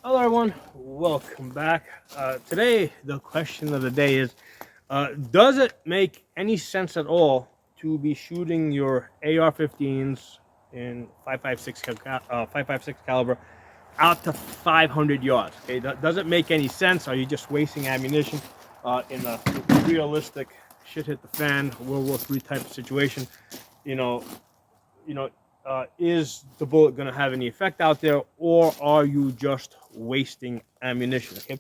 Hello, everyone. Welcome back. Today, the question of the day is: does it make any sense at all to be shooting your AR-15s in 5.56 caliber out to 500 yards? Okay, does it make any sense? Are you just wasting ammunition in a realistic shit hit the fan World War III type of situation? You know, you know, is the bullet going to have any effect out there, or are you just wasting ammunition? Okay.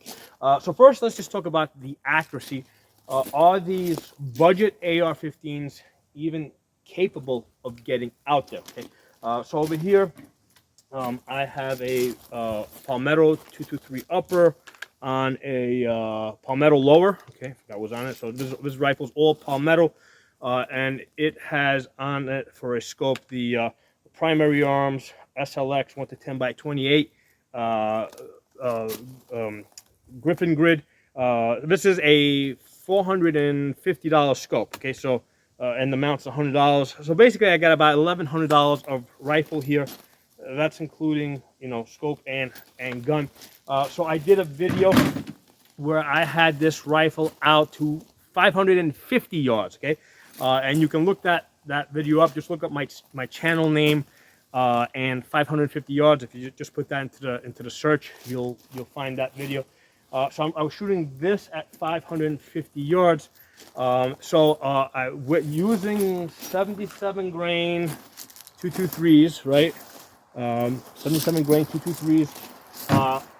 So first, let's just talk about the accuracy. Are these budget AR-15s even capable of getting out there? Okay. So over here, I have a Palmetto 223 upper on a Palmetto lower. Okay, that was on it. So this rifle's all Palmetto, and it has on it for a scope the primary arms SLX 1 to 10 by 28 uh, Griffin grid. This is a $450 scope. Okay, so and the mount's $100. So basically, I got about $1,100 of rifle here. That's including, scope and gun. So I did a video where I had this rifle out to 550 yards. Okay, and you can look that video up. Just look up my channel name and 550 yards. If you just put that into the search, you'll find that video. So I was shooting this at 550 yards. Using 77 grain 223s, right? 77 grain 223s.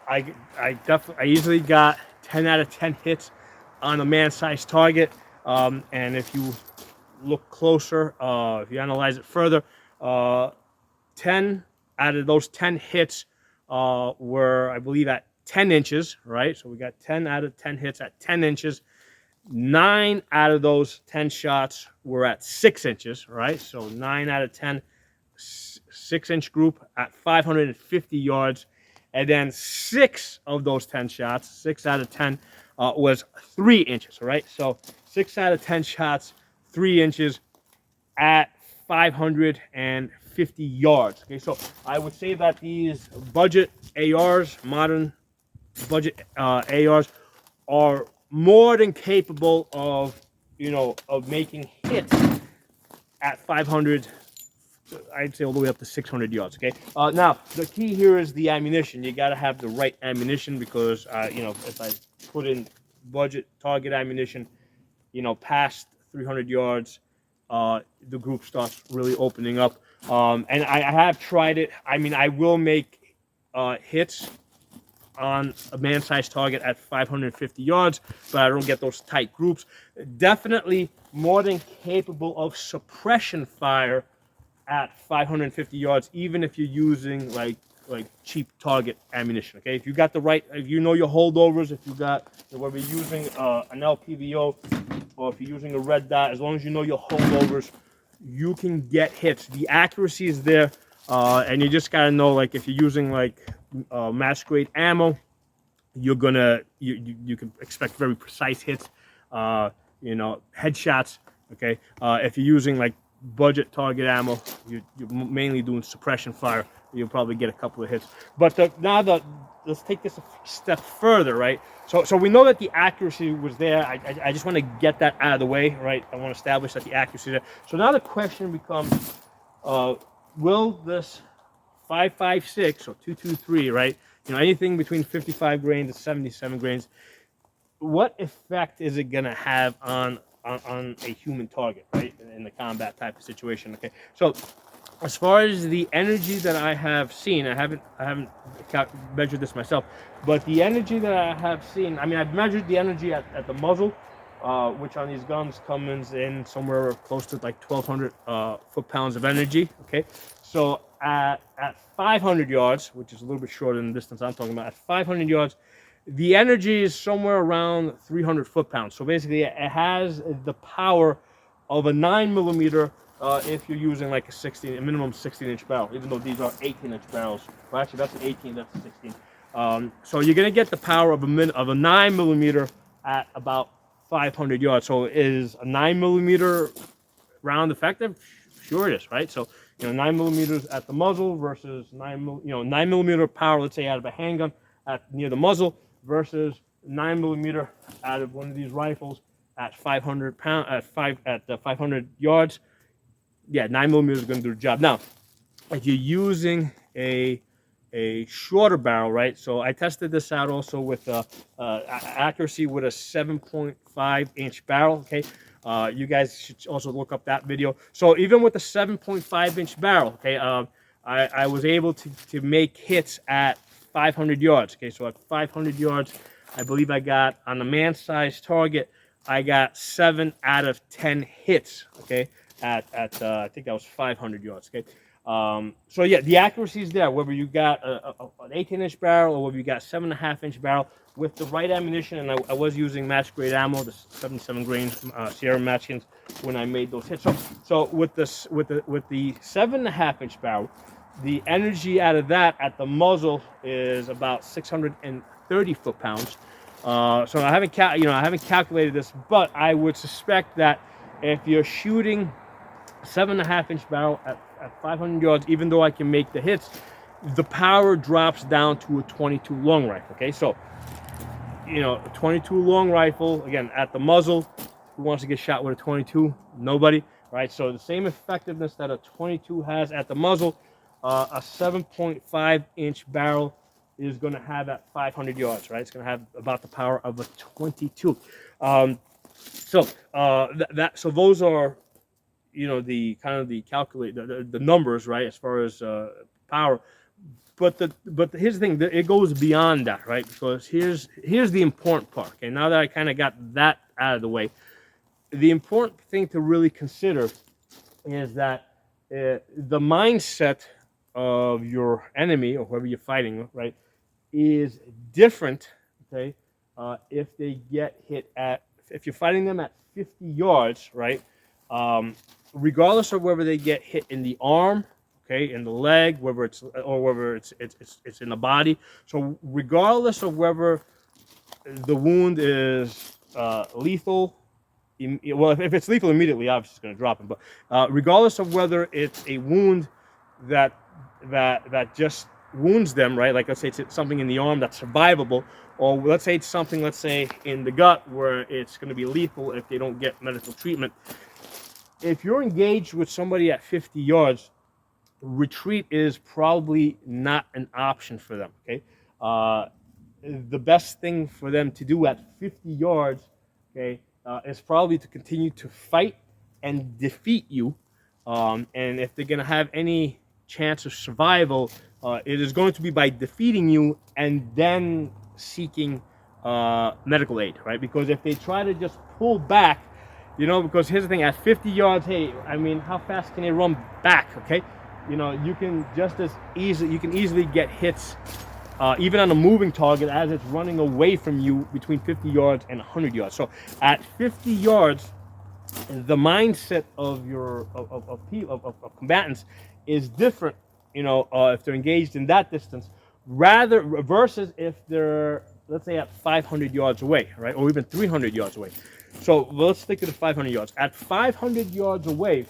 I easily got 10 out of 10 hits on a man-sized target. And if you look closer, if you analyze it further, 10 out of those 10 hits were, I believe, at 10 inches, right? So we got 10 out of 10 hits at 10 inches. 9 out of those 10 shots were at 6 inches, right? So 9 out of 10, 6-inch group at 550 yards. And then 6 of those 10 shots, 6 out of 10, was 3 inches, right? So 6 out of 10 shots, 3 inches at 550 yards. Okay, so I would say that these budget ARs, modern budget ARs, are more than capable of, of making hits at 500. I'd say all the way up to 600 yards. Okay. Now the key here is the ammunition. You got to have the right ammunition because, if I put in budget target ammunition, past 300 yards, the group starts really opening up. And I have tried it. I mean, I will make hits on a man-sized target at 550 yards, but I don't get those tight groups. Definitely more than capable of suppression fire at 550 yards, even if you're using like cheap target ammunition. Okay, if you got the right, if you know your holdovers, if you got, whether you're using an LPVO or if you're using a red dot, as long as you know your holdovers, you can get hits. The accuracy is there, and you just gotta know, like, if you're using like mass grade ammo, you're gonna you can expect very precise hits, headshots. Okay, if you're using like budget target ammo, you're mainly doing suppression fire, you'll probably get a couple of hits. But let's take this a step further, right? So we know that the accuracy was there. I just want to get that out of the way, right? I want to establish that the accuracy is there. So now the question becomes, will this 5.56 or 223, right? Anything between 55 grains to 77 grains, what effect is it gonna have on a human target, right, in the combat type of situation? Okay, so as far as the energy that I have seen, I haven't measured this myself, but the energy that I have seen, I mean, I've measured the energy at the muzzle, which on these guns comes in somewhere close to like 1,200 foot-pounds of energy. Okay, so at 500 yards, which is a little bit shorter than the distance I'm talking about, at 500 yards, the energy is somewhere around 300 foot-pounds. So basically, it has the power of a 9mm if you're using like a minimum 16-inch barrel, even though these are 18-inch barrels. Well, actually, that's an 18, that's a 16. So you're gonna get the power of a 9mm at about 500 yards. So is a 9mm round effective? Sure it is, right? So 9mm at the muzzle versus 9mm power, let's say, out of a handgun. at near the muzzle versus 9mm out of one of these rifles at 500 pound at 500 yards. Yeah, 9mm is going to do the job. Now, if you're using a shorter barrel, right? So I tested this out also with accuracy with a 7.5-inch barrel. Okay, you guys should also look up that video. So even with a 7.5-inch barrel, okay, I was able to make hits at 500 yards. Okay, so at 500 yards, I believe I got on the man-sized target, I got 7 out of 10 hits. Okay, at I think that was 500 yards. Okay. So yeah, the accuracy is there, whether you got an 18-inch barrel or whether you got 7.5-inch barrel with the right ammunition. And I was using match grade ammo, the 77 grain Sierra Matchkins when I made those hits. So with the 7.5-inch barrel, the energy out of that at the muzzle is about 630 foot-pounds. So I haven't calculated this, but I would suspect that if you're shooting 7.5-inch barrel at 500 yards, even though I can make the hits, the power drops down to a 22 long rifle. Okay, so a 22 long rifle, again, at the muzzle, who wants to get shot with a 22? Nobody, right? So the same effectiveness that a 22 has at the muzzle, a 7.5-inch barrel is going to have at 500 yards, right? It's going to have about the power of a 22. So those are the kind of the numbers, right, as far as power. But here's the thing, it goes beyond that, right? Because here's the important part. Okay, now that I kind of got that out of the way, the important thing to really consider is that the mindset of your enemy or whoever you're fighting, right, is different. Okay, if they get hit if you're fighting them at 50 yards, right? Regardless of whether they get hit in the arm, okay, in the leg, whether it's in the body. So regardless of whether the wound is lethal, well, if it's lethal immediately, obviously it's going to drop him. But regardless of whether it's a wound that just wounds them, right? Like let's say it's something in the arm that's survivable, or let's say it's something, let's say in the gut, where it's going to be lethal if they don't get medical treatment. If you're engaged with somebody at 50 yards, retreat is probably not an option for them. Okay, the best thing for them to do at 50 yards, okay, is probably to continue to fight and defeat you. And if they're going to have any chance of survival, it is going to be by defeating you and then seeking medical aid, right? Because if they try to just pull back, because here's the thing, at 50 yards, hey, I mean, how fast can they run back? Okay, you can easily get hits even on a moving target as it's running away from you between 50 yards and 100 yards. So at 50 yards, the mindset of combatants is different, if they're engaged in that distance, versus if they're, let's say, at 500 yards away, right, or even 300 yards away. So let's stick to the 500 yards. At 500 yards away,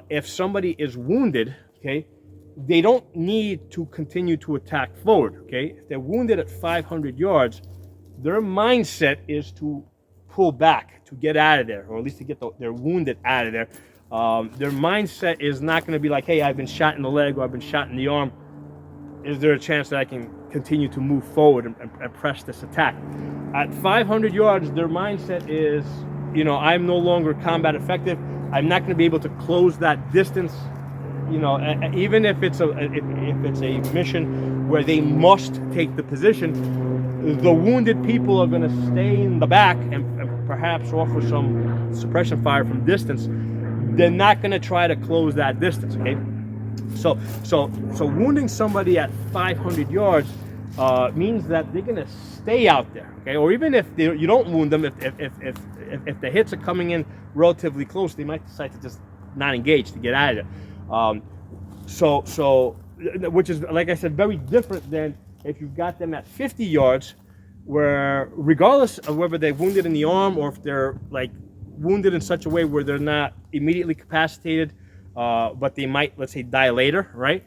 if somebody is wounded, okay, they don't need to continue to attack forward. Okay, if they're wounded at 500 yards, their mindset is to pull back, to get out of there, or at least to get their wounded out of there. Their mindset is not going to be like, hey, I've been shot in the leg or I've been shot in the arm. Is there a chance that I can continue to move forward and press this attack? At 500 yards, their mindset is, I'm no longer combat effective. I'm not going to be able to close that distance. Even if it's a mission where they must take the position, the wounded people are going to stay in the back and perhaps offer some suppression fire from distance. They're not going to try to close that distance. Okay. So wounding somebody at 500 yards means that they're going to stay out there, okay? Or even if you don't wound them, if the hits are coming in relatively close, they might decide to just not engage, to get out of there. Which is, like I said, very different than if you've got them at 50 yards, where regardless of whether they're wounded in the arm or if they're like wounded in such a way where they're not immediately capacitated, but they might, let's say, die later, right?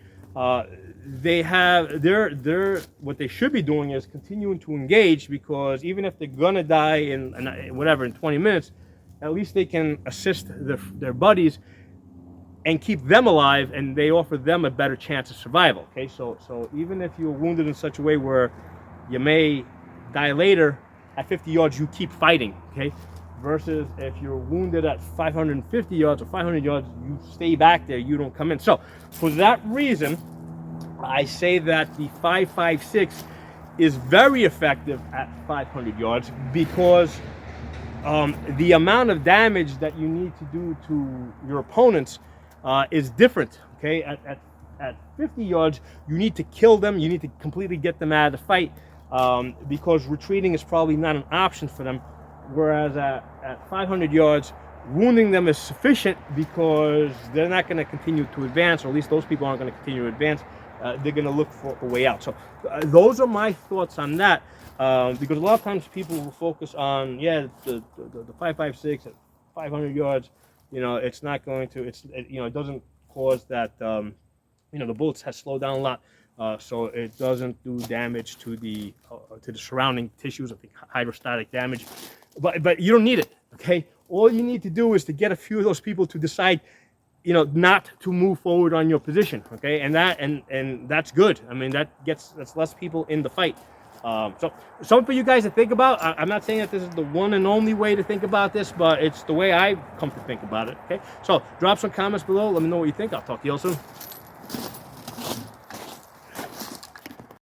they're what they should be doing is continuing to engage, because even if they're gonna die in whatever in 20 minutes, at least they can assist their buddies and keep them alive, and they offer them a better chance of survival. Okay, so even if you're wounded in such a way where you may die later, at 50 yards you keep fighting. Okay, versus if you're wounded at 550 yards or 500 yards, you stay back there, you don't come in. So for that reason, I say that the 5.56 is very effective at 500 yards, because the amount of damage that you need to do to your opponents is different. Okay, at 50 yards, you need to kill them, you need to completely get them out of the fight, because retreating is probably not an option for them. Whereas at 500 yards, wounding them is sufficient, because they're not going to continue to advance, or at least those people aren't going to continue to advance. They're going to look for a way out. So those are my thoughts on that, because a lot of times people will focus on, yeah, the 5.56 at 500 yards. You know, it's not going to, it doesn't cause that, the bullets has slowed down a lot, so it doesn't do damage to the surrounding tissues. I think hydrostatic damage, but you don't need it. Okay, all you need to do is to get a few of those people to decide, not to move forward on your position. Okay, and that's good. I mean, that's less people in the fight. So something for you guys to think about. I'm not saying that this is the one and only way to think about this, but it's the way I come to think about it. Okay, so drop some comments below. Let me know what you think. I'll talk to you all soon.